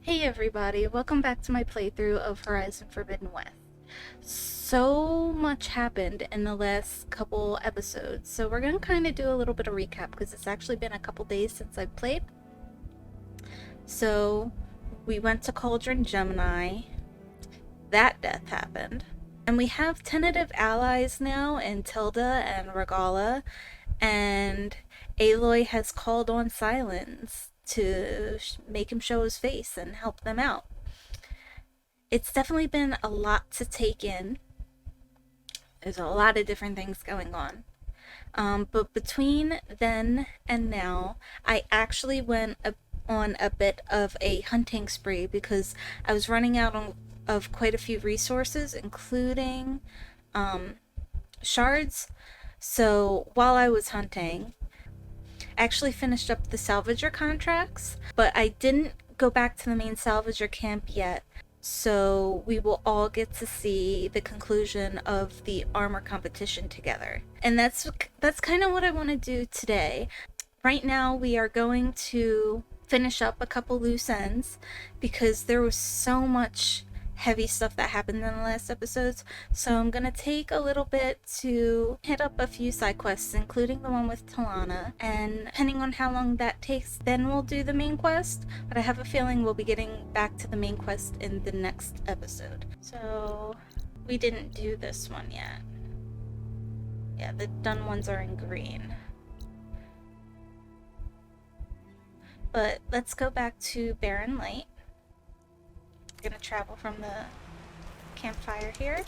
Hey everybody, welcome back to my playthrough of Horizon Forbidden West. So much happened in the last couple episodes, so we're gonna kind of do a little bit of recap because it's actually been a couple days since I played. So, we went to Cauldron Gemini, that death happened, and we have tentative allies now in Tilda and Regala, and Aloy has called on Silence to make him show his face and help them out. It's definitely been a lot to take in. There's a lot of different things going on. But between then and now, I actually went on a bit of a hunting spree because I was running out of quite a few resources, including shards. So while I was hunting, I actually finished up the salvager contracts, but I didn't go back to the main salvager camp yet. So we will all get to see the conclusion of the armor competition together. And that's kind of what I want to do today. Right now we are going to finish up a couple loose ends because there was so much heavy stuff that happened in the last episodes, so I'm gonna take a little bit to hit up a few side quests, including the one with Talanah, and depending on how long that takes, then we'll do the main quest, but I have a feeling we'll be getting back to the main quest in the next episode. So we didn't do this one yet. Yeah, the done ones are in green. But let's go back to Barren Light. Gonna travel from the campfire here.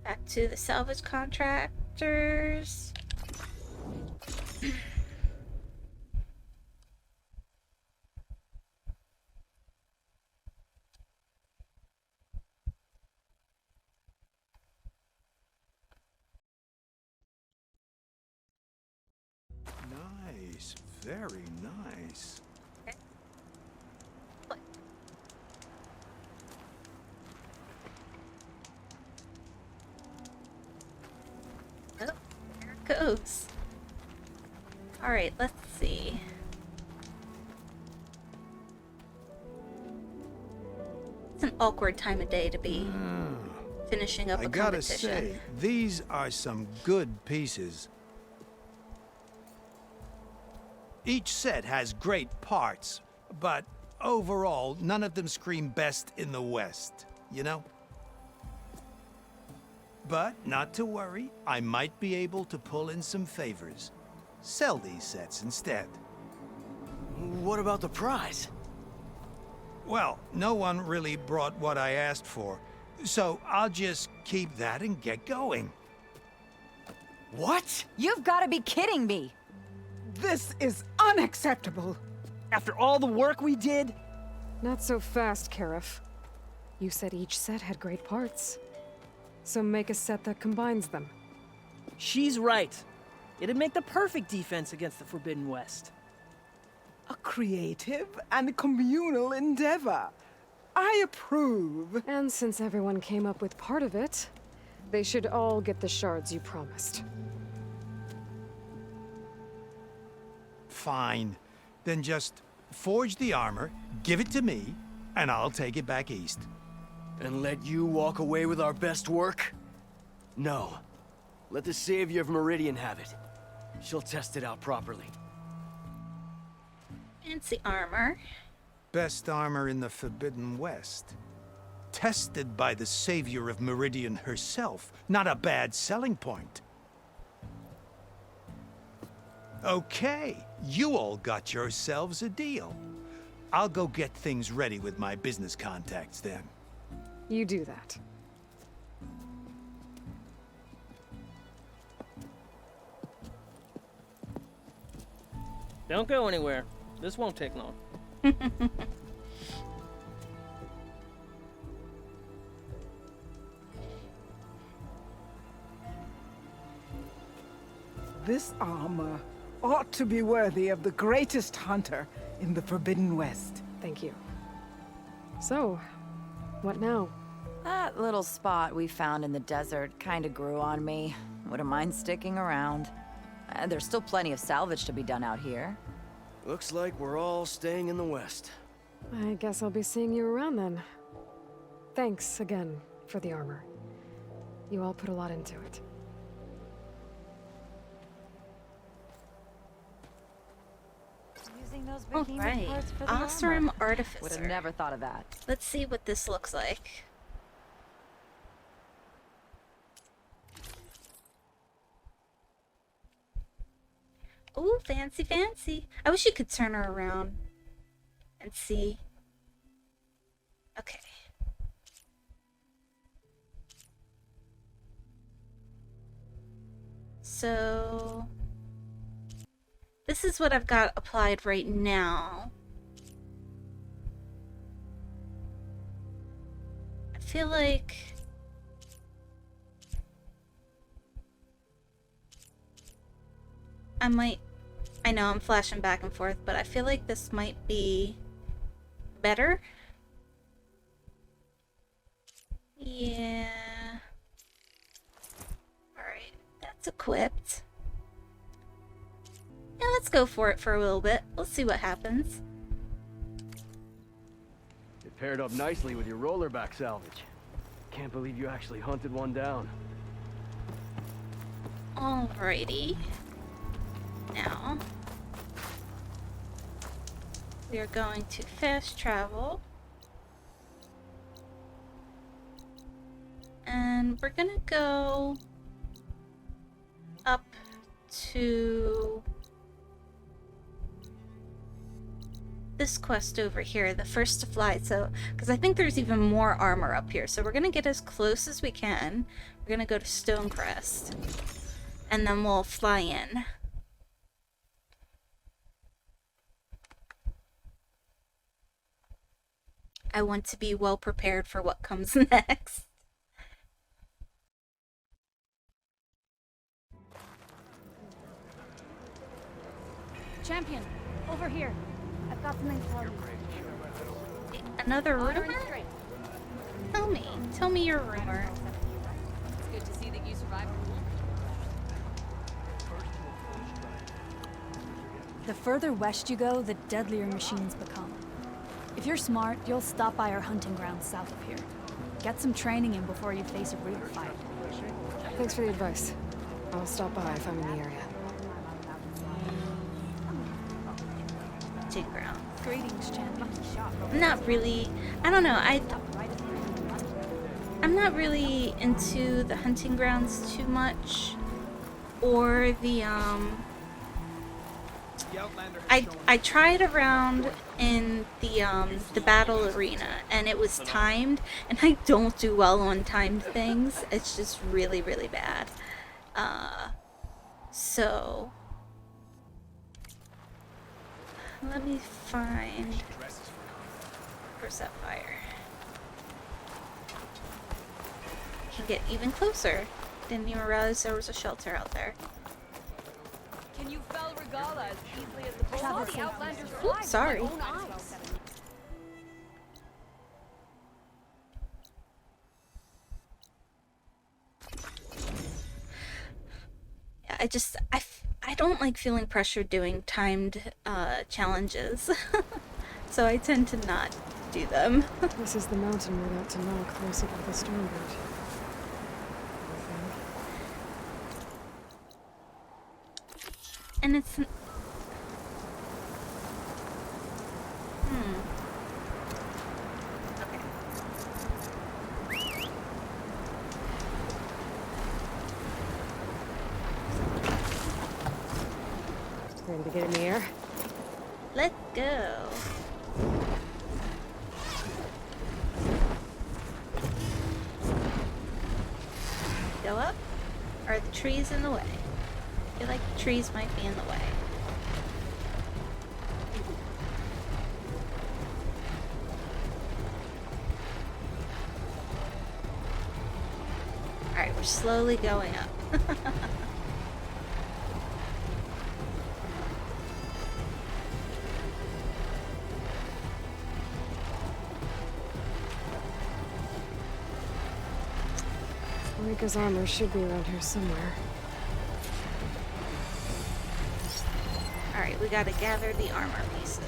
Back to the salvage contractors. Nice, very nice. Okay. Oh, there it goes. Alright, let's see. It's an awkward time of day to be finishing up a competition. I gotta say, these are some good pieces. Each set has great parts, but overall, none of them scream best in the West, you know? But not to worry, I might be able to pull in some favors. Sell these sets instead. What about the prize? Well, no one really brought what I asked for, so I'll just keep that and get going. What? You've got to be kidding me! This is unacceptable! After all the work we did? Not so fast, Karif. You said each set had great parts. So make a set that combines them. She's right. It'd make the perfect defense against the Forbidden West. A creative and communal endeavor. I approve. And since everyone came up with part of it, they should all get the shards you promised. Fine. Then just forge the armor, give it to me, and I'll take it back east. And let you walk away with our best work? No. Let the Savior of Meridian have it. She'll test it out properly. Fancy armor. Best armor in the Forbidden West. Tested by the Savior of Meridian herself. Not a bad selling point. Okay, you all got yourselves a deal. I'll go get things ready with my business contacts then. You do that. Don't go anywhere. This won't take long. This armor ought to be worthy of the greatest hunter in the Forbidden West. Thank you. So, what now? That little spot we found in the desert kinda grew on me. Wouldn't mind sticking around. There's still plenty of salvage to be done out here. Looks like we're all staying in the West. I guess I'll be seeing you around then. Thanks again for the armor. You all put a lot into it. Using those All behemoth right. parts for the Osram armor. Would Artificer. have never thought of that. Let's see what this looks like. Ooh, fancy, fancy. I wish you could turn her around and see. Okay. So, this is what I've got applied right now. I feel like I know I'm flashing back and forth, but I feel like this might be better. Yeah. Alright, that's equipped. Yeah, let's go for it for a little bit. Let's see what happens. It paired up nicely with your rollerback salvage. Can't believe you actually hunted one down. Alrighty. Now, we are going to fast travel. And we're gonna go up to this quest over here, the first to fly. So, because I think there's even more armor up here. So we're gonna get as close as we can. We're gonna go to Stonecrest. And then we'll fly in. I want to be well prepared for what comes next. Champion, over here. I've got something for you. Another rumor? Tell me your rumor. It's good to see that you survived. The further west you go, the deadlier machines become. If you're smart, you'll stop by our hunting grounds south of here. Get some training in before you face a real fight. Thanks for the advice. I'll stop by if I'm in the area. Hunting ground. Greetings, champion. I'm not really. I don't know. I'm not really into the hunting grounds too much, or the I tried around in the battle arena, and it was timed, and I don't do well on timed things. It's just really, really bad. So let me find. Where's that fire? Can get even closer. Didn't even realize there was a shelter out there. Can you fell Regala as easily as the saw the Outlander's Oops, sorry. with my own eyes. Yeah, I don't like feeling pressured doing timed challenges. So I tend to not do them. This is the mountain we're out to knock close up with the Stormbird. And it's... Okay. Ready to get in the air? Let's go. Go up? Or are the trees in the way? I feel like the trees might be in the way. Alright, we're slowly going up. Rika's armor should be around here somewhere. Alright, we gotta gather the armor pieces.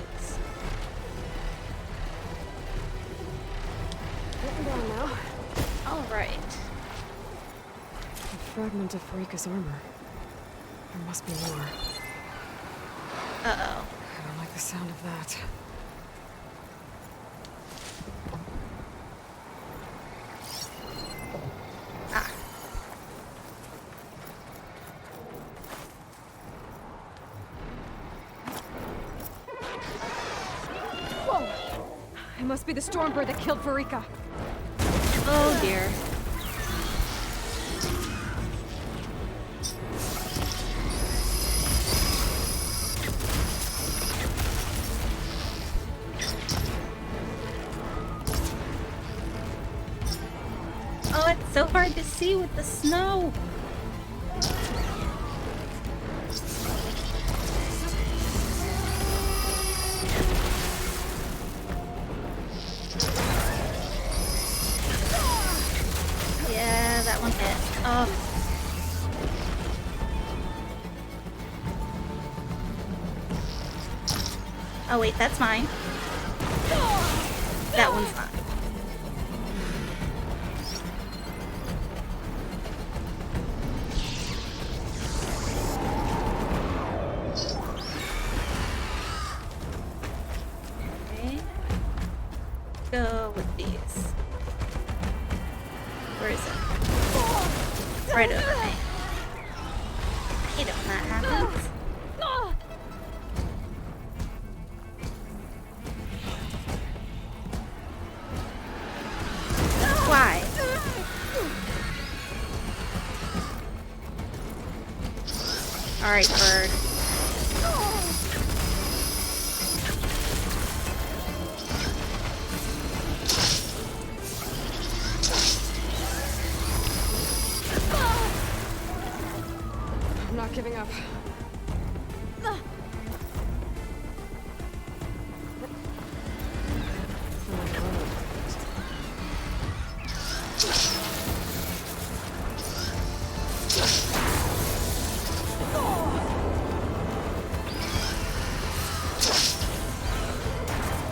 Getting down now. Alright. A fragment of Farika's armor. There must be more. Uh-oh. I don't like the sound of that. Ah. It must be the Stormbird that killed Farika. Oh dear. Oh, it's so hard to see with the snow. Yeah, that one hit. Oh. Oh wait, that's mine. That one's not. Okay. Go with these. Where is it? Right over me. I hate it when that happens. Why? Alright, bird. I'm not giving up.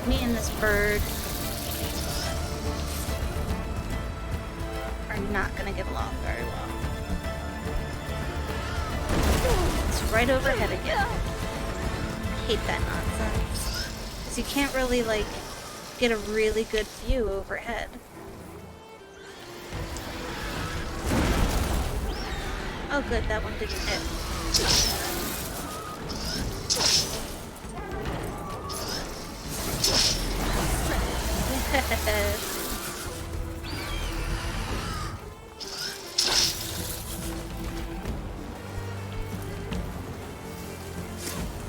Me and this bird are not gonna get along very well. It's right overhead again. I hate that nonsense. Because you can't really, like, get a really good view overhead. Oh good, that one didn't hit. Yes.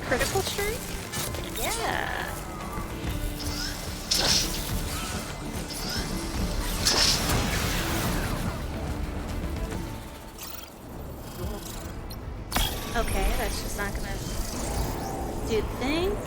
Critical strike? Yeah. Okay, that's just not gonna do the thing.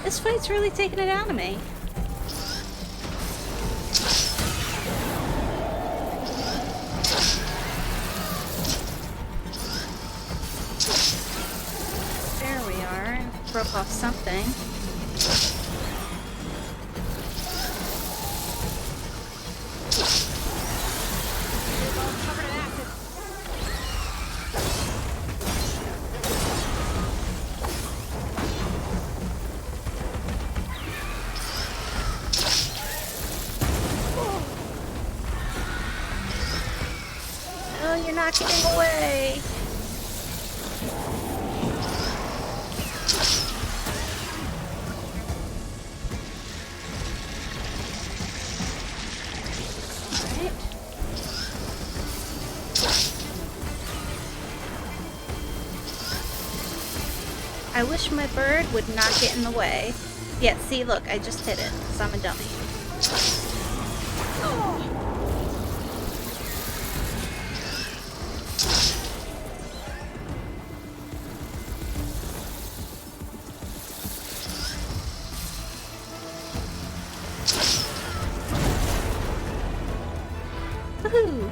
This fight's really taking it out of me. There we are. Broke off something. Oh, you're not getting away. I wish my bird would not get in the way. Yeah, see, look, I just hit it, so I'm a dummy. Woohoo!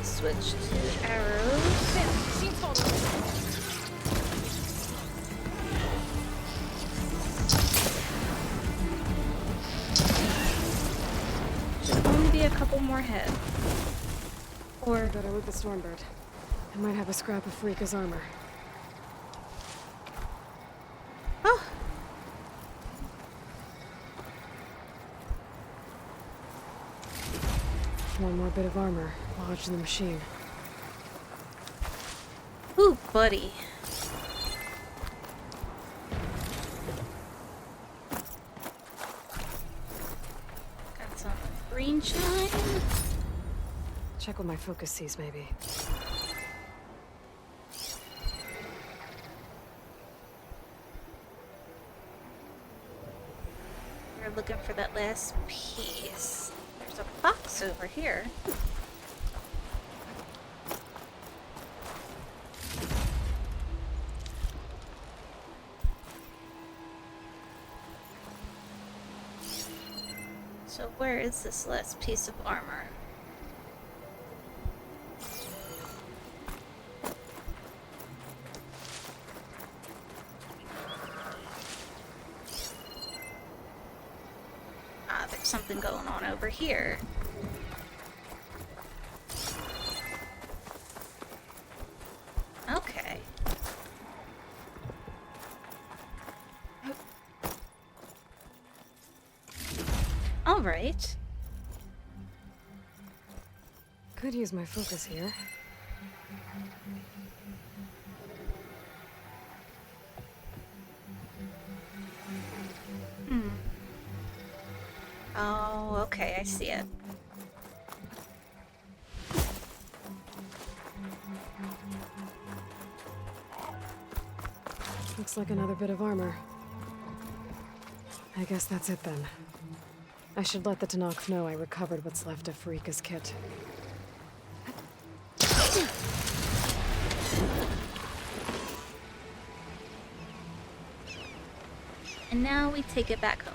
Switch to arrows. Should only be a couple more ahead. Or Better with the Stormbird. I might have a scrap of Freeka's armor. oh, One more bit of armor lodged in the machine. ooh, buddy. Got some green shine. Check what my focus sees, maybe. We're looking for that last piece. There's a box over here. So where is this last piece of armor? Ah, there's something going on over here. Okay. All right. Could use my focus here. Oh, okay, I see it. Looks like another bit of armor. I guess that's it then. I should let the Talanah know I recovered what's left of Freeka's kit. And now we take it back home.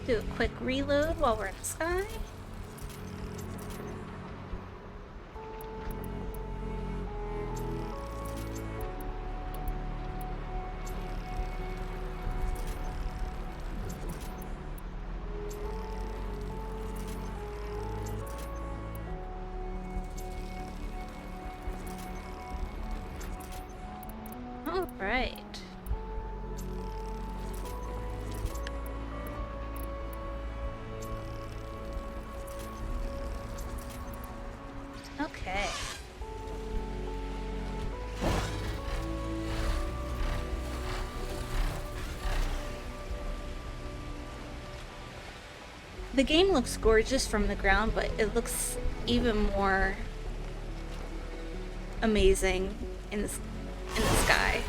Do a quick reload while we're in the sky. All right. Okay. The game looks gorgeous from the ground, but it looks even more amazing in the sky.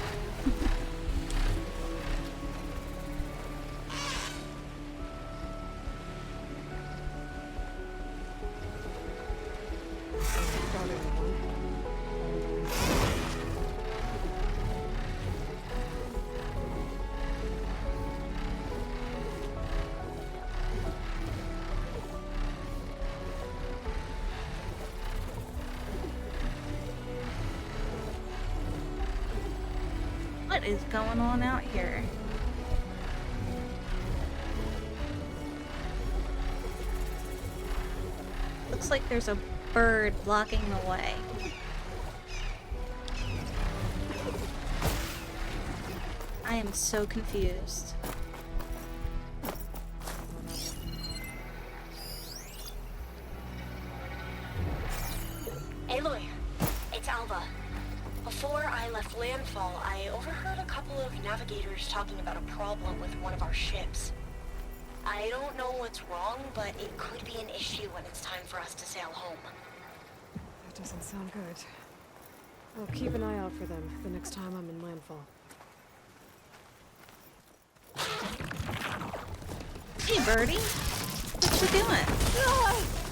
is going on out here? Looks like there's a bird blocking the way. I am so confused. Aloy, it's Alva. Before I left landfall, I overheard a couple of navigators talking about a problem with one of our ships. I don't know what's wrong, but it could be an issue when it's time for us to sail home. That doesn't sound good. I'll keep an eye out for them the next time I'm in landfall. Hey, birdie. What you doing?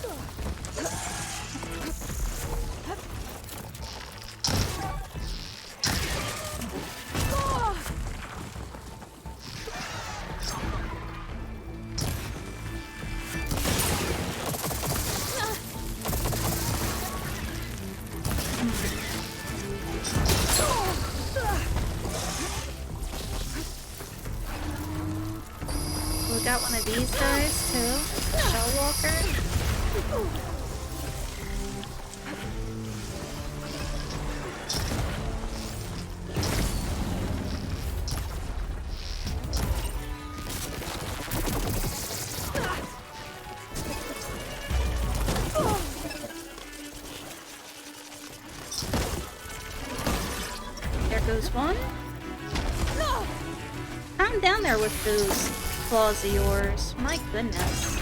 We got one of these guys too. Shell walker. There goes one. I'm down there with those claws of yours. My goodness.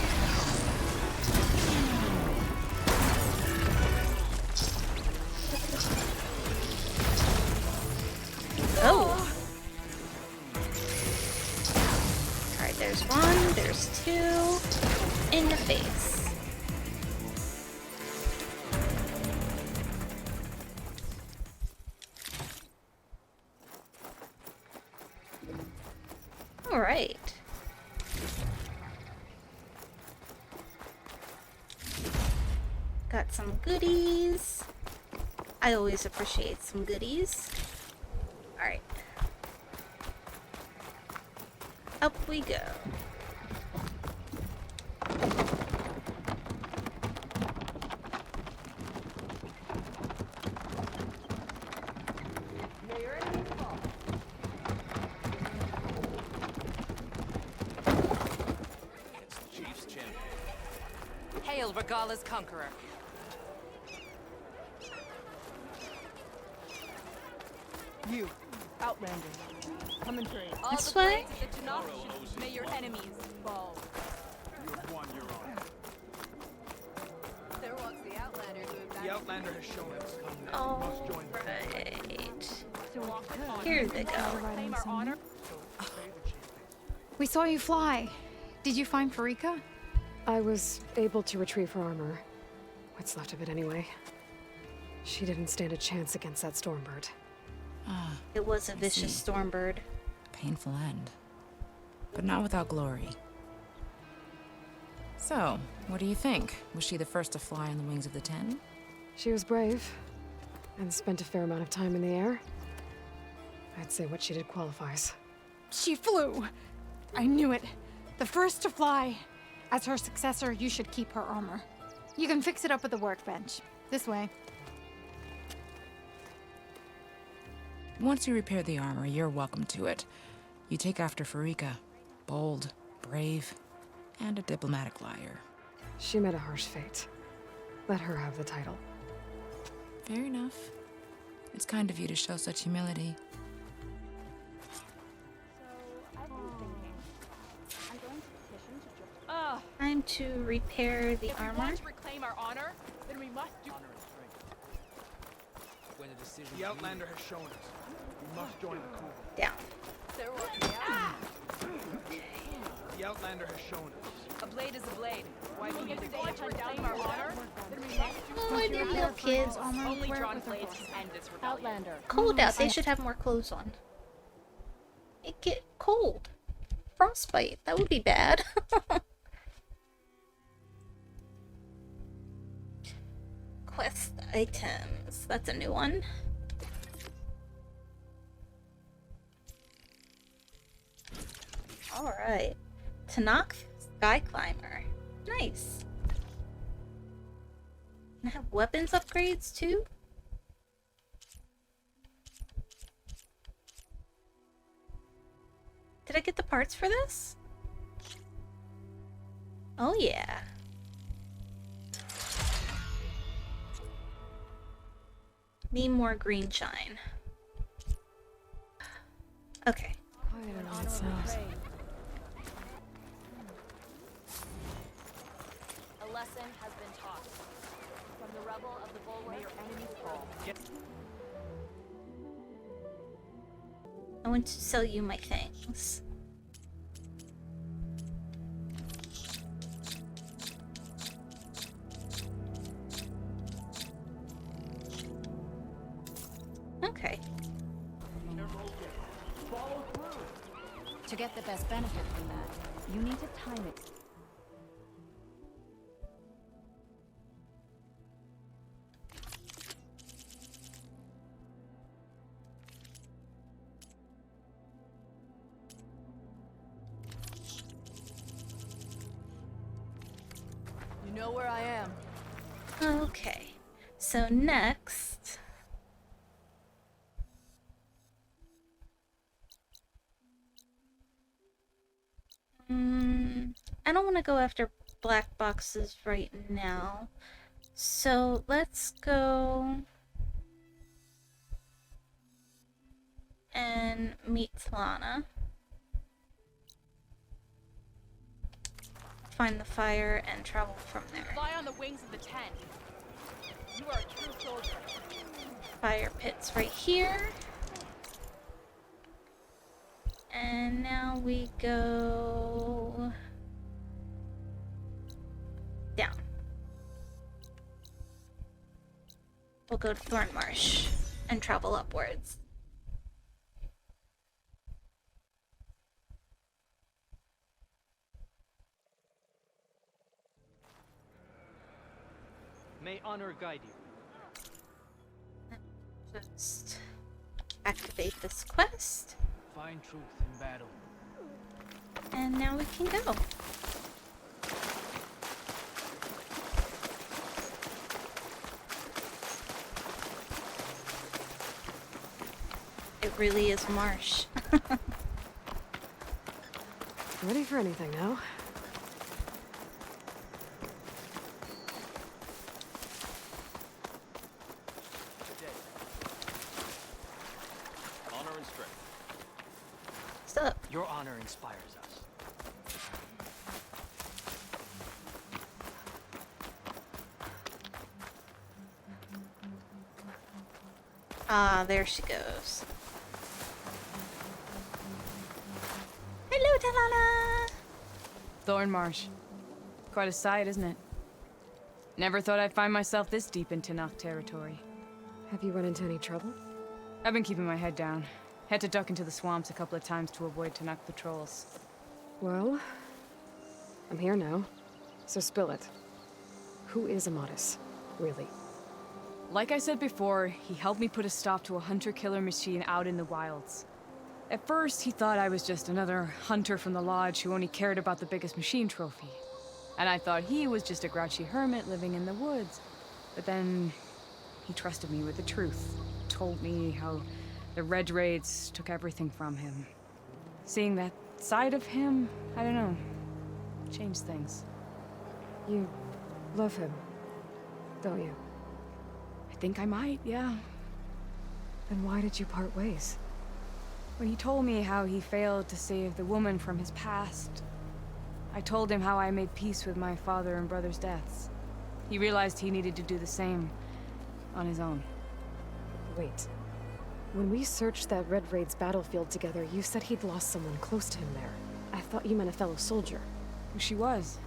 Oh. Alright, there's one, there's two. In the face. Alright. Got some goodies. I always appreciate some goodies. Alright. Up we go. Hail Regala's conqueror. You, Outlander. Come and trade. All This the way? blades of the Talanah, may your enemies fall. You have won your honor. There walks the Outlander who The Outlander has shown us. Alright. Here they go. We saw you fly. Did you find Farika? I was able to retrieve her armor. What's left of it anyway. She didn't stand a chance against that Stormbird. It was a vicious Stormbird. Painful end. But not without glory. So, what do you think? Was she the first to fly on the wings of the Ten? She was brave, and spent a fair amount of time in the air. I'd say what she did qualifies. She flew. I knew it. The first to fly. As her successor, you should keep her armor. You can fix it up at the workbench. This way. Once you repair the armor, you're welcome to it. You take after Farika. Bold, brave, and a diplomatic liar. She met a harsh fate. Let her have the title. Fair enough. It's kind of you to show such humility. Time to repair the armor. reclaim our honor, then we must do The Outlander has shown us. We must join the crew. Down. There walks the The Outlander has shown us. A blade is a blade. Why we need to hunt down our honor, then we must do Oh, I didn't know kids. only drawn blades can end this rebellion. Outlander. Cold out. They should have more clothes on. It get cold. Frostbite. That would be bad. Quest items. That's a new one. Alright. Talanah Sky Climber. Nice. And have weapons upgrades too? Did I get the parts for this? Oh yeah. Need more green shine. Okay. I don't know what it sounds. A lesson has been taught. From the rebel of the bulwark, may your enemies fall. I want to sell you my things. Okay. To get the best benefit from that, you need to time it. You know where I am. Okay. So next... I don't want to go after black boxes right now. So let's go and meet Talanah. Find the fire and travel from there. Fly on the wings of the 10. You are a true soldier. Fire pit's right here. And now we go down. We'll go to Thornmarsh and travel upwards. May honor guide you. Just activate this quest. Find truth in battle. And now we can go. It really is marsh. Ready for anything now? Honor and strength. What's up? Your honor inspires us. Ah, there she goes. Hello, Talanah! Thornmarsh. Quite a sight, isn't it? Never thought I'd find myself this deep in Talanah territory. Have you run into any trouble? I've been keeping my head down. Had to duck into the swamps a couple of times to avoid Talanah patrols. Well, I'm here now, so spill it. Who is Amadis, really? Like I said before, he helped me put a stop to a hunter-killer machine out in the wilds. At first, he thought I was just another hunter from the lodge who only cared about the biggest machine trophy. And I thought he was just a grouchy hermit living in the woods. But then, he trusted me with the truth. Told me how the Red Raids took everything from him. Seeing that side of him, I don't know, changed things. You love him, don't you? I think I might, yeah. Then why did you part ways? When he told me how he failed to save the woman from his past, I told him how I made peace with my father and brother's deaths. He realized he needed to do the same on his own. Wait. When we searched that Red Raid's battlefield together, you said he'd lost someone close to him there. I thought you meant a fellow soldier. She was.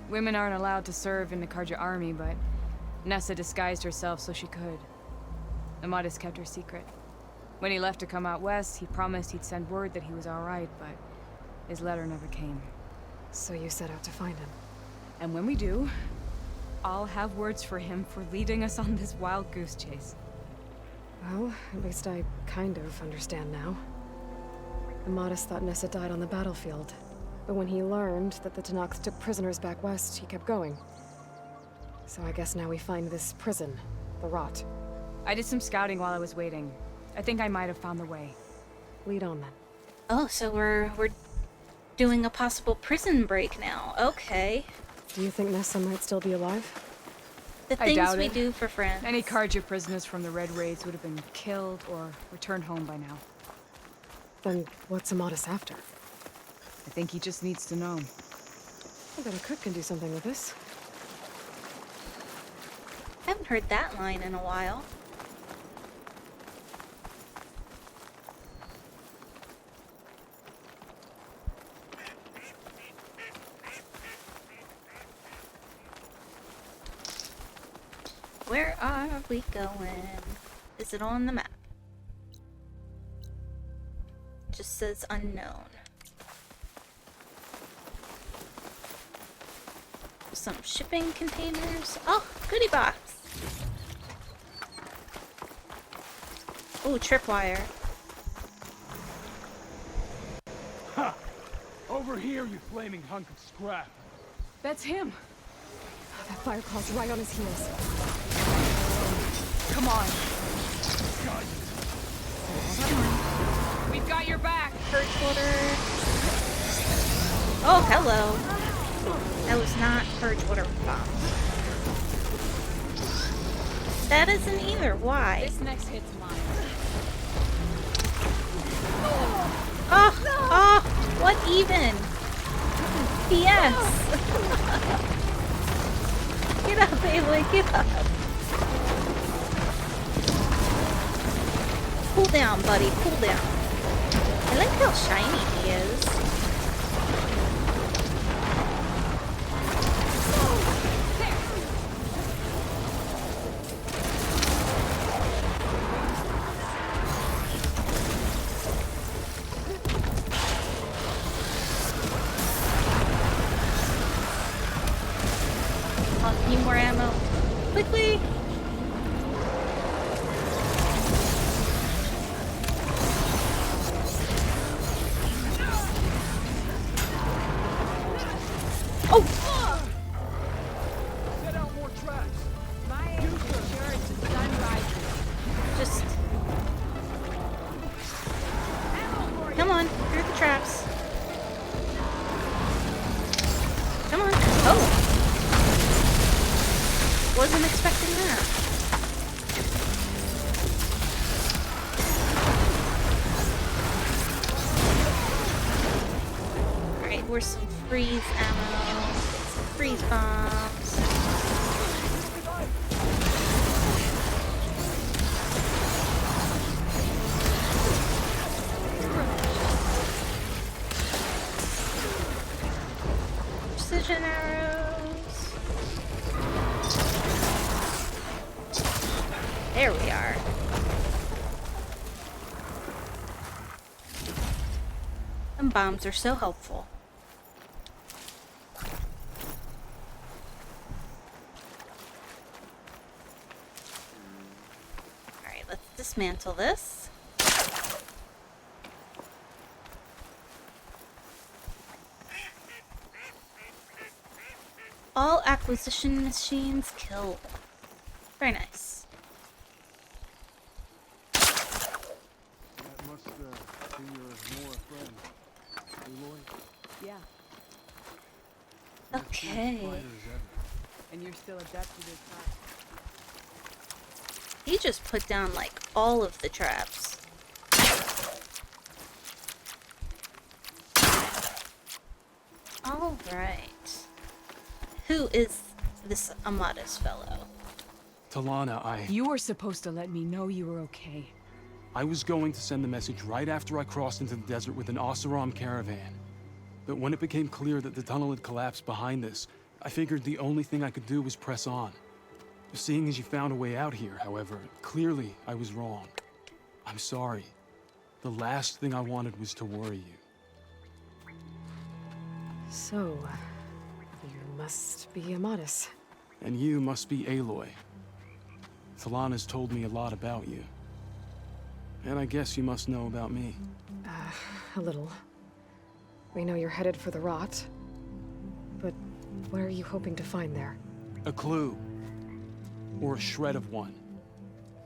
Women aren't allowed to serve in the Karja army, but Nessa disguised herself so she could. Amadis kept her secret. When he left to come out west, he promised he'd send word that he was all right, but his letter never came. So you set out to find him. And when we do, I'll have words for him for leading us on this wild goose chase. Well, at least I kind of understand now. Amadis thought Nissa died on the battlefield. But when he learned that the Talanah took prisoners back west, he kept going. So I guess now we find this prison, the Rot. I did some scouting while I was waiting. I think I might have found the way. Lead on then. Oh, so we're doing a possible prison break now. Okay. Do you think Nissa might still be alive? The I things doubt we it. do for friends. Any Carja prisoners from the Red Raids would have been killed or returned home by now. Then what's Amadis after? I think he just needs to know. I bet a cook can do something with this. I haven't heard that line in a while. Where are we going? Is it on the map? Just says unknown. Some shipping containers. Oh, goodie box. Ooh, tripwire. Ha! Over here, you flaming hunk of scrap. That's him. That fire claw's right on his heels. Come on. We've got your back. Purgewater. Oh, hello. That was not Purgewater bomb. That isn't either. Why? This next hit's mine. Oh, oh, what even? Yes. Get up, Aloy, get up. Cool down, buddy, cool down. I like how shiny he is. Need more ammo. Quickly! Oh! Set out more traps. My insurance is done rising. Just... Come on, through the traps. Come on. Oh! Wasn't expecting that. Alright, where's some freeze ammo? Some freeze bombs. Precision arrows. There we are. And bombs are so helpful. Alright, let's dismantle this. All acquisition machines killed. Very nice. That must be your Nora friend, Aloy. Yeah. Okay. And you're still adept to this time. He just put down like all of the traps. All right. Who is this Amadis fellow? Talanah, You were supposed to let me know you were okay. I was going to send the message right after I crossed into the desert with an Oseram caravan. But when it became clear that the tunnel had collapsed behind us, I figured the only thing I could do was press on. Seeing as you found a way out here, however, clearly I was wrong. I'm sorry. The last thing I wanted was to worry you. So, you must be Amadis. And you must be Aloy. Talanah's told me a lot about you. And I guess you must know about me. A little. We know you're headed for the rot. But what are you hoping to find there? A clue. Or a shred of one.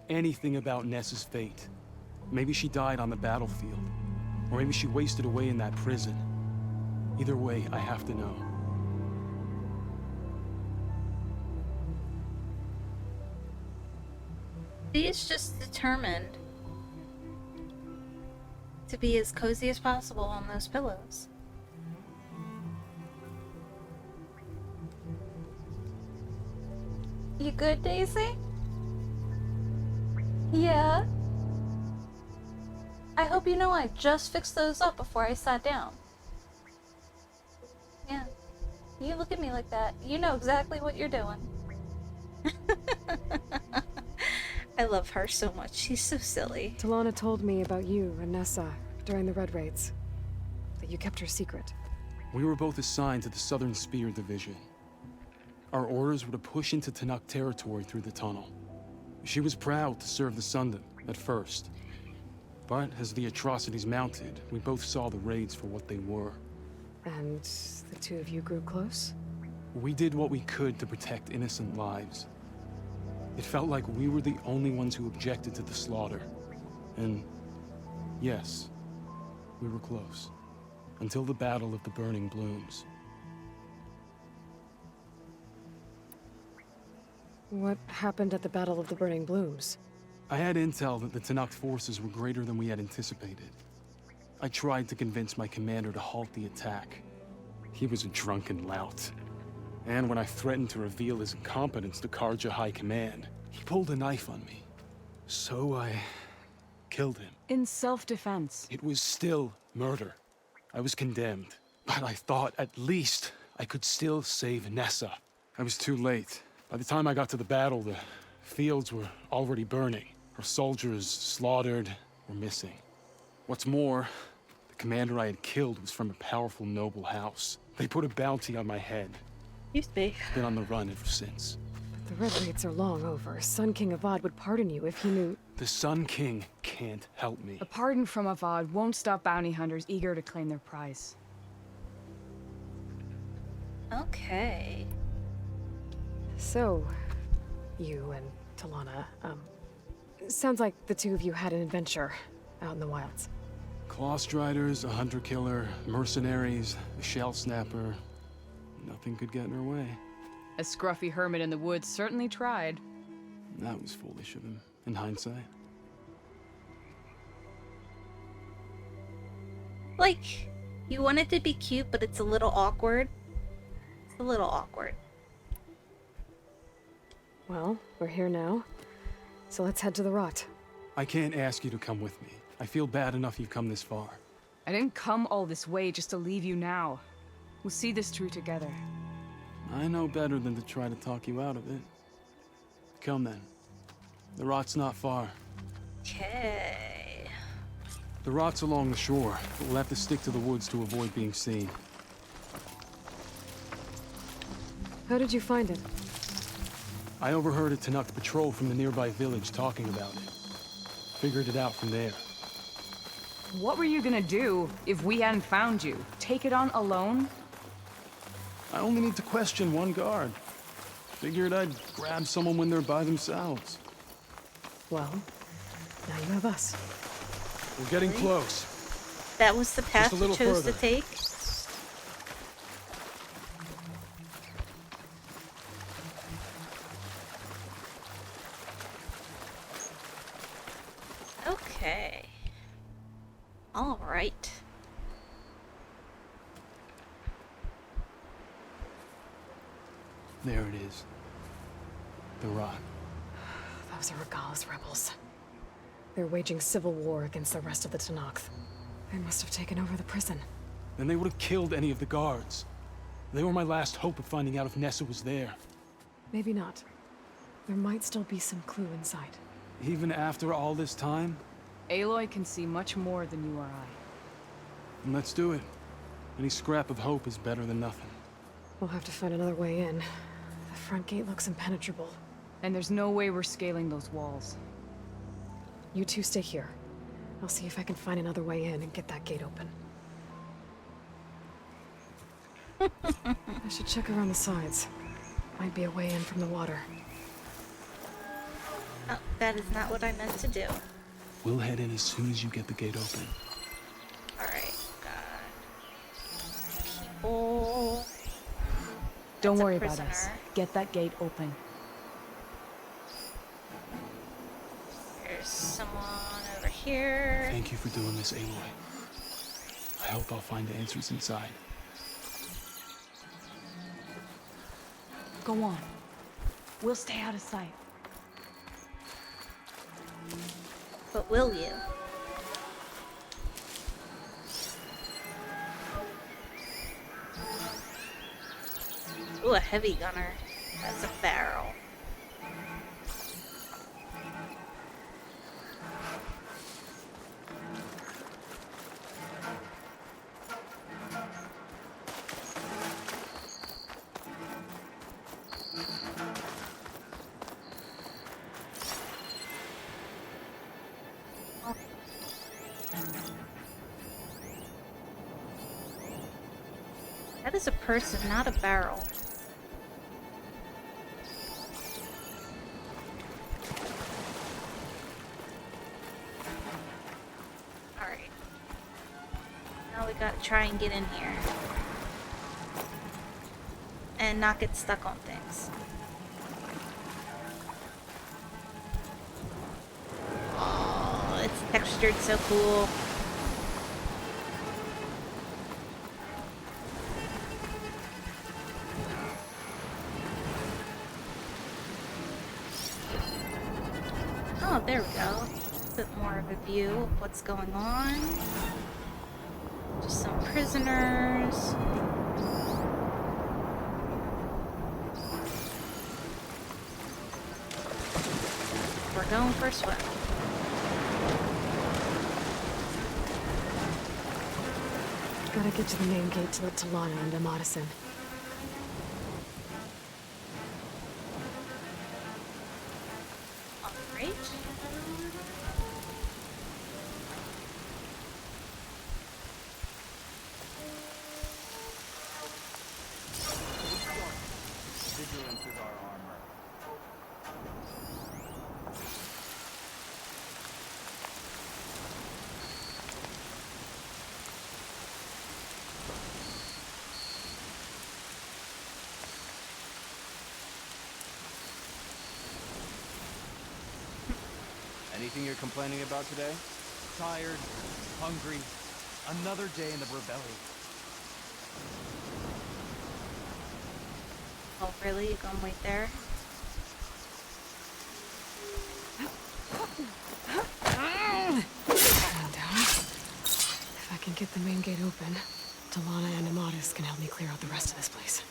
Anything about Nessa's fate. Maybe she died on the battlefield. Or maybe she wasted away in that prison. Either way, I have to know. He's just determined to be as cozy as possible on those pillows. You good, Daisy? Yeah? I hope you know I just fixed those up before I sat down. Yeah. You look at me like that. You know exactly what you're doing. I love her so much. She's so silly. Talanah told me about you and Nessa during the Red Raids. That you kept her secret. We were both assigned to the Southern Spear Division. Our orders were to push into Talanah territory through the tunnel. She was proud to serve the Sundom at first. But as the atrocities mounted, we both saw the raids for what they were. And the two of you grew close? We did what we could to protect innocent lives. It felt like we were the only ones who objected to the slaughter. And yes, we were close. Until the Battle of the Burning Blooms. What happened at the Battle of the Burning Blooms? I had intel that the Talanah forces were greater than we had anticipated. I tried to convince my commander to halt the attack. He was a drunken lout. And when I threatened to reveal his incompetence to Karja High Command, he pulled a knife on me. So I killed him. In self-defense. It was still murder. I was condemned. But I thought at least I could still save Nessa. I was too late. By the time I got to the battle, the fields were already burning. Our soldiers slaughtered or missing. What's more, the commander I had killed was from a powerful noble house. They put a bounty on my head. Used to be. Been on the run ever since. But the Red Raids are long over. Sun King Avad would pardon you if he knew... The Sun King can't help me. A pardon from Avad won't stop bounty hunters eager to claim their prize. Okay. So, you and Talanah, sounds like the two of you had an adventure out in the wilds. Claw Striders, a hunter-killer, mercenaries, a shell snapper. Nothing could get in her way. A scruffy hermit in the woods certainly tried. That was foolish of him, in hindsight. Like, you want it to be cute, but it's a little awkward. It's a little awkward. Well, we're here now, so let's head to the rot. I can't ask you to come with me. I feel bad enough you've come this far. I didn't come all this way just to leave you now. We'll see this through together. I know better than to try to talk you out of it. Come then. The rot's not far. Okay. The rot's along the shore, but we'll have to stick to the woods to avoid being seen. How did you find it? I overheard a Talanah patrol from the nearby village talking about it. Figured it out from there. What were you gonna do if we hadn't found you? Take it on alone? I only need to question one guard. Figured I'd grab someone when they're by themselves. Well, now you have us. We're getting close. That was the path Just a you little chose further. to take? Okay. All right. There it is. The rot. Those are Regal's rebels. They're waging civil war against the rest of the Talanah. They must have taken over the prison. Then they would have killed any of the guards. They were my last hope of finding out if Nessa was there. Maybe not. There might still be some clue inside. Even after all this time? Aloy can see much more than you or I. Then let's do it. Any scrap of hope is better than nothing. We'll have to find another way in. The front gate looks impenetrable. And there's no way we're scaling those walls. You two stay here. I'll see if I can find another way in and get that gate open. I should check around the sides. Might be a way in from the water. Oh, that is not what I meant to do. We'll head in as soon as you get the gate open. Alright, got people. Don't That's a worry about us. prisoner. Get that gate open. There's someone over here. Thank you for doing this, Aloy. I hope I'll find the answers inside. Go on. We'll stay out of sight. But will you? Ooh, a heavy gunner. That's a barrel. That is a person, not a barrel. Alright. Now we gotta try and get in here. And not get stuck on things. Oh, it's textured so cool. Oh, there we go. A bit more of a view of what's going on. Just some prisoners. We're going for a swim. Gotta get to the main gate to let Talanah and Amadis in. Alright. Vigilance is our armor. Anything you're complaining about today? Tired, hungry, another day in the rebellion. Oh, really? You gonna wait there? Calm down. If I can get the main gate open, Talanah and Amadis can help me clear out the rest of this place.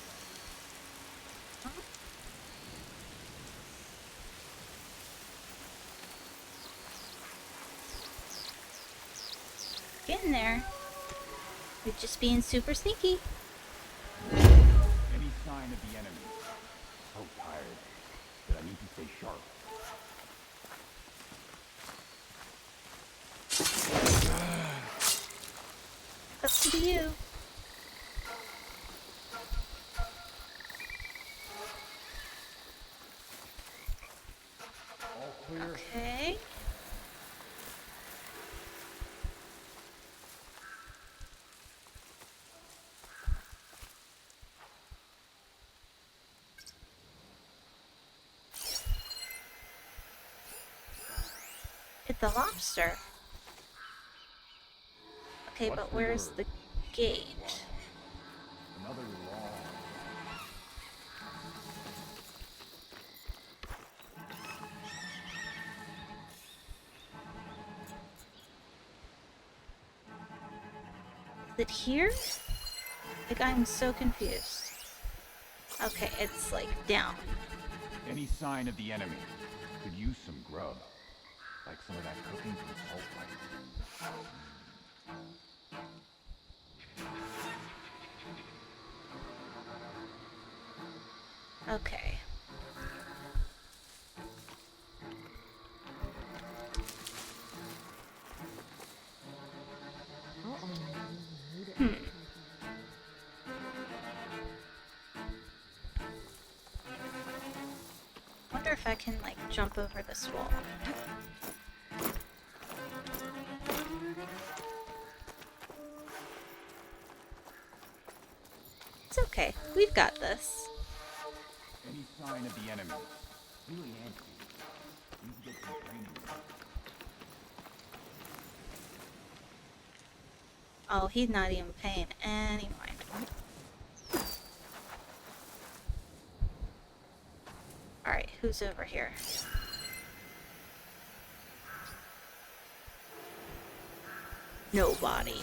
Get in there. You're just being super sneaky. Any sign of the enemy? So tired that I need to stay sharp. Up to you. All clear. Okay. It's a lobster. Okay, but where's the gate? Another long. Is it here? Like, I'm so confused. Okay, it's like down. Any sign of the enemy? Could use some grub. Like some of that cooking from Salt Lake. Okay. if I can, like, jump over this wall. It's okay. We've got this. Any sign of the enemy? Really antsy. Need to get some training. Oh, he's not even paying any mind. Alright, who's over here? Nobody.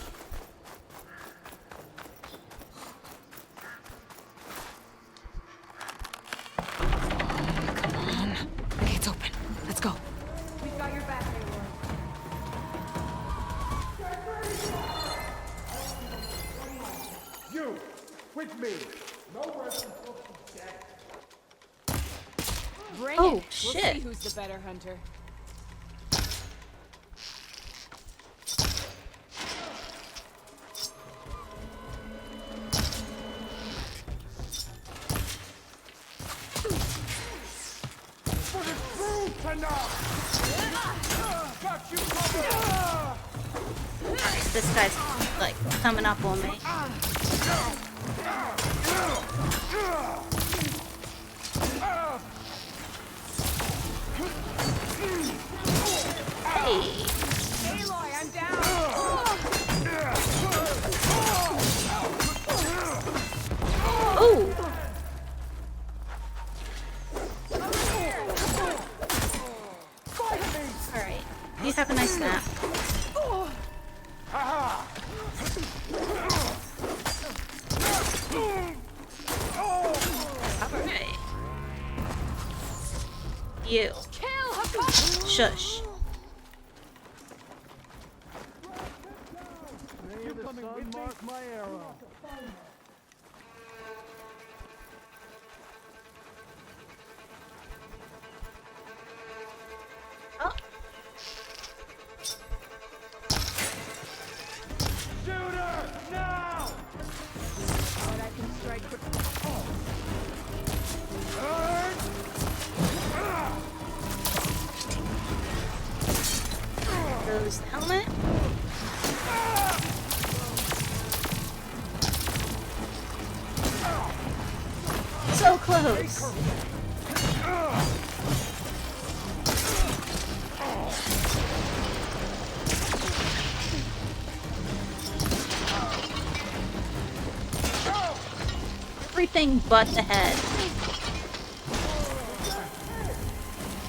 Come on. The gate's open. Let's go. We've got your back, Aloy. You, with me. No rest until she's dead. Bring Oh, it. shit. We'll see who's the better hunter. For the true Talanah! Got you covered! Alright, this guy's, like, coming up on me. Hey! Aloy, I'm down! Ooh! Alright, you have a nice nap. Alright. You. Shush. You coming with mark my arrow. Oh. Shooter! Now! But I can strike quick. Goes the helmet. So close. Everything but the head.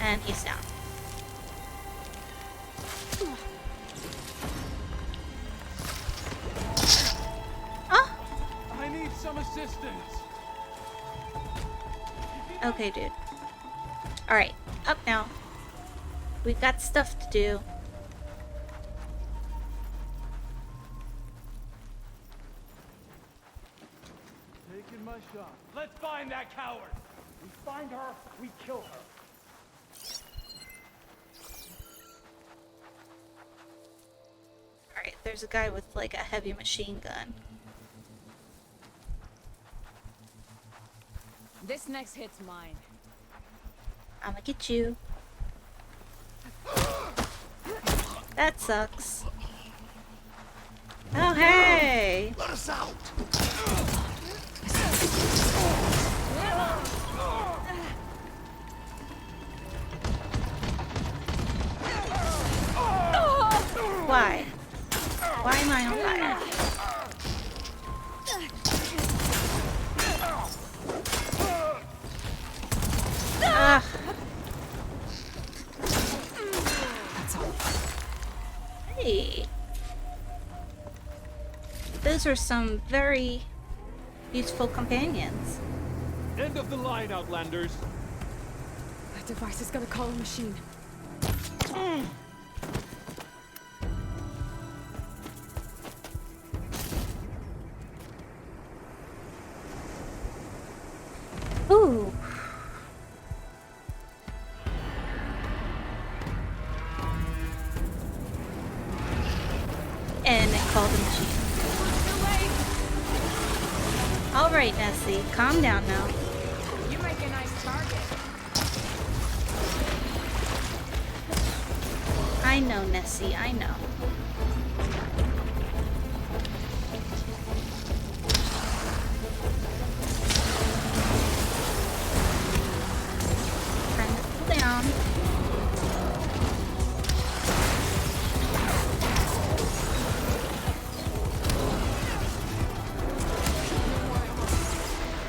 And he's down. Oh! I need some assistance. Okay, dude. Alright, up now. We've got stuff to do. Taking my shot. Let's find that coward. We find her, we kill her. Alright, there's a guy with like a heavy machine gun. This next hit's mine. I'ma get you. That sucks. Oh, hey! Let us out! Why? Why am I on fire? Ugh. That's all. Hey. Those are some very useful companions. End of the line, Outlanders. That device is gonna call a machine. Ooh. And it called a machine. Alright, Nessie, calm down now. You make a nice target. I know, Nessie, I know. Trying to cool down.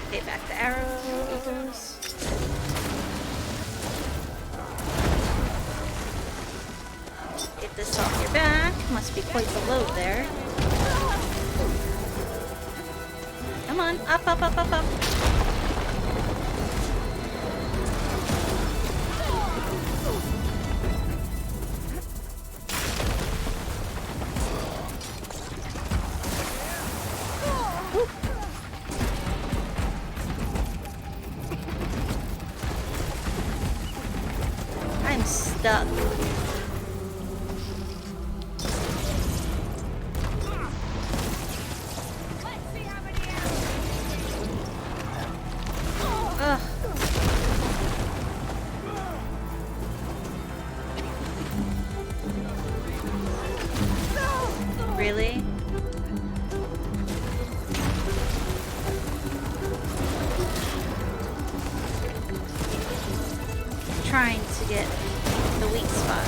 Okay, back to arrows. Get this off your back. Must be quite the load there. Come on, up, up, up, up, up. I'm stuck. Ugh. Really? Trying to get the weak spot.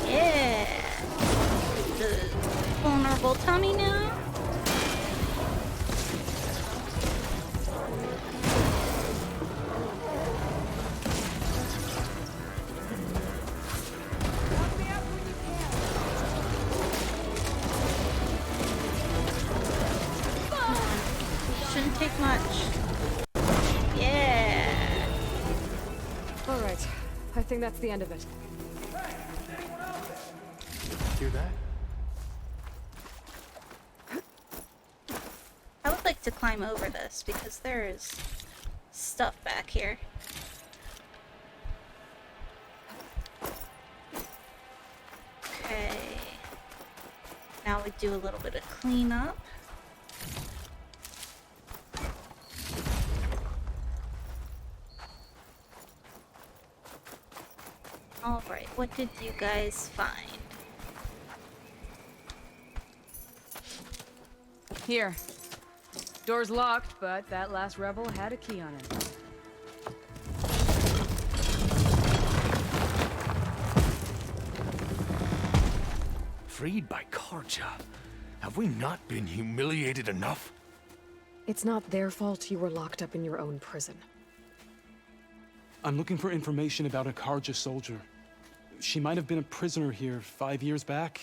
Yeah. The vulnerable tummy now. Shouldn't take much. Yeah. All right. I think that's the end of it. Hear that? I would like to climb over this because there is stuff back here. Okay. Now we do a little bit of cleanup. Alright, what did you guys find? Here. Door's locked, but that last rebel had a key on it. Freed by Karja. Have we not been humiliated enough? It's not their fault you were locked up in your own prison. I'm looking for information about a Karja soldier. She might have been a prisoner here 5 years back.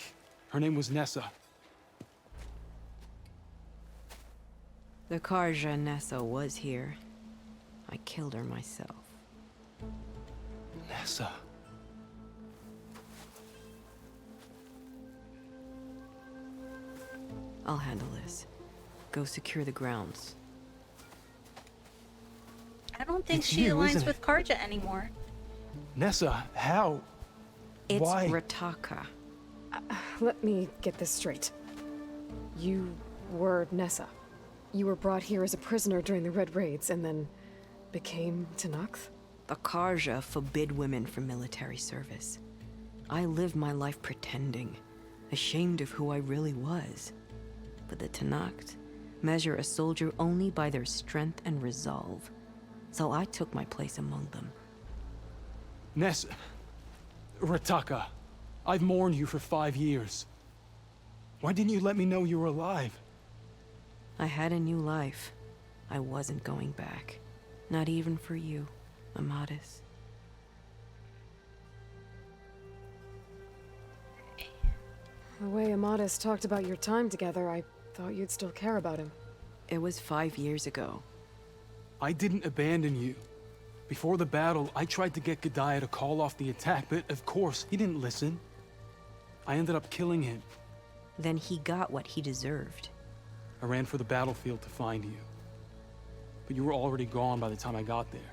Her name was Nessa. The Karja Nessa was here. I killed her myself. Nessa. I'll handle this. Go secure the grounds. I don't think It's she you, aligns isn't it? with Karja anymore. Nessa, how? It's Why? Rataka. Let me get this straight. You were Nessa. You were brought here as a prisoner during the Red Raids and then became Talanah? The Karja forbid women from military service. I lived my life pretending, ashamed of who I really was. But the Talanah measure a soldier only by their strength and resolve. So I took my place among them. Nessa. Rataka. I've mourned you for 5 years. Why didn't you let me know you were alive? I had a new life. I wasn't going back. Not even for you, Amadis. The way Amadis talked about your time together, I thought you'd still care about him. It was 5 years ago. I didn't abandon you. Before the battle, I tried to get G'daiah to call off the attack, but of course, he didn't listen. I ended up killing him. Then he got what he deserved. I ran for the battlefield to find you. But you were already gone by the time I got there.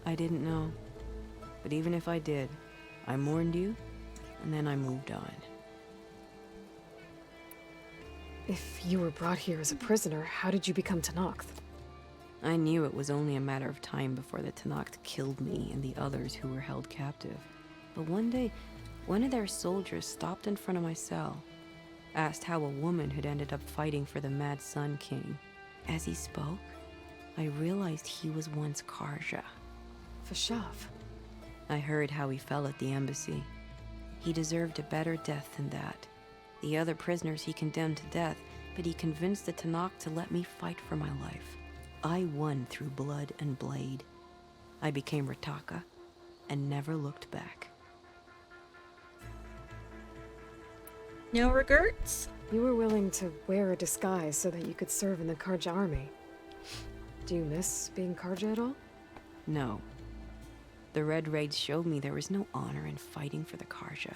I didn't know. But even if I did, I mourned you, and then I moved on. If you were brought here as a prisoner, how did you become Talanah? I knew it was only a matter of time before the Talanah killed me and the others who were held captive. But one day, one of their soldiers stopped in front of my cell, asked how a woman had ended up fighting for the Mad Sun King. As he spoke, I realized he was once Karja. Vashav. I heard how he fell at the embassy. He deserved a better death than that. The other prisoners he condemned to death, but he convinced the Talanah to let me fight for my life. I won through blood and blade. I became Rataka and never looked back. No regrets? You were willing to wear a disguise so that you could serve in the Karja army. Do you miss being Karja at all? No. The Red Raids showed me there was no honor in fighting for the Karja.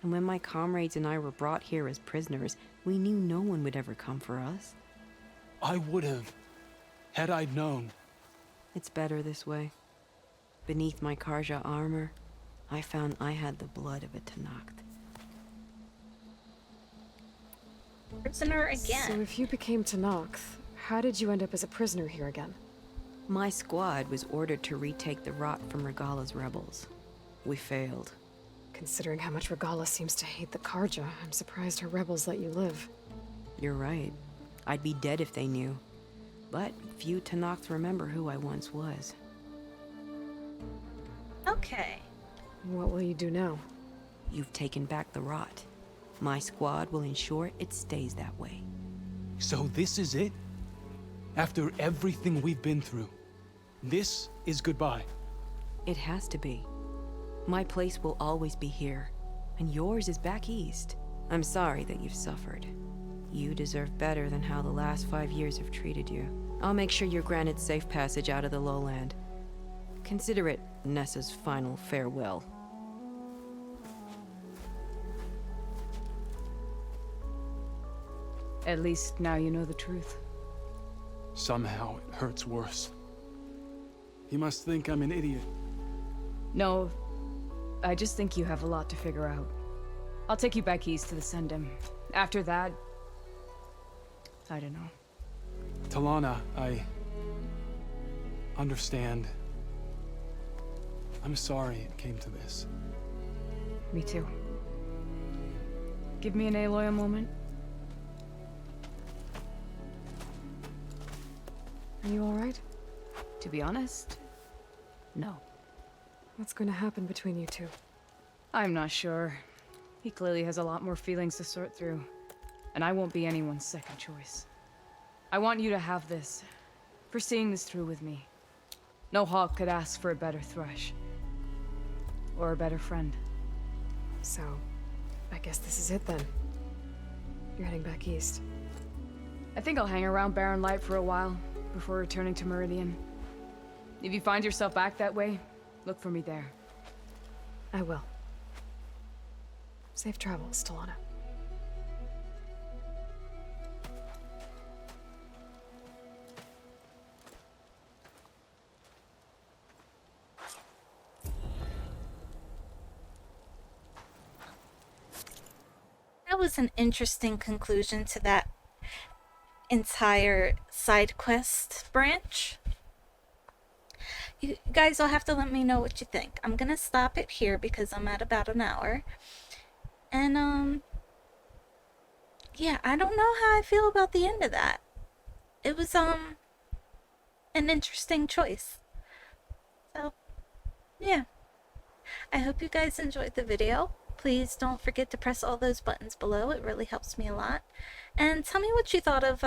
And when my comrades and I were brought here as prisoners, we knew no one would ever come for us. I would have, had I known. It's better this way. Beneath my Karja armor, I found I had the blood of a Talanah. Prisoner again. So if you became Talanah, how did you end up as a prisoner here again? My squad was ordered to retake the Rot from Regala's rebels. We failed. Considering how much Regala seems to hate the Karja, I'm surprised her rebels let you live. You're right. I'd be dead if they knew. But few Tanaks remember who I once was. Okay. What will you do now? You've taken back the Rot. My squad will ensure it stays that way. So this is it? After everything we've been through, this is goodbye? It has to be. My place will always be here, and yours is back east. I'm sorry that you've suffered. You deserve better than how the last 5 years have treated you. I'll make sure you're granted safe passage out of the lowland. Consider it Nessa's final farewell. At least now you know the truth. Somehow it hurts worse. He must think I'm an idiot. No, I just think you have a lot to figure out. I'll take you back east to the Sendem. After that, I don't know. Talanah, I understand. I'm sorry it came to this. Me too. Give me an Aloy a moment. Are you alright? To be honest, no. What's going to happen between you two? I'm not sure. He clearly has a lot more feelings to sort through. And I won't be anyone's second choice. I want you to have this, for seeing this through with me. No hawk could ask for a better thrush. Or a better friend. So, I guess this is it then. You're heading back east. I think I'll hang around Barren Light for a while, before returning to Meridian. If you find yourself back that way, look for me there. I will. Safe travels, Talanah. That was an interesting conclusion to that entire side quest branch. You guys will have to let me know what you think. I'm gonna stop it here because I'm at about an hour. And yeah, I don't know how I feel about the end of that. It was an interesting choice. So yeah. I hope you guys enjoyed the video. Please don't forget to press all those buttons below. It really helps me a lot. And tell me what you thought of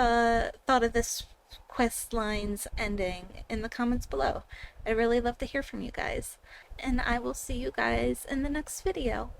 this quest line's ending in the comments below. I'd really love to hear from you guys. And I will see you guys in the next video.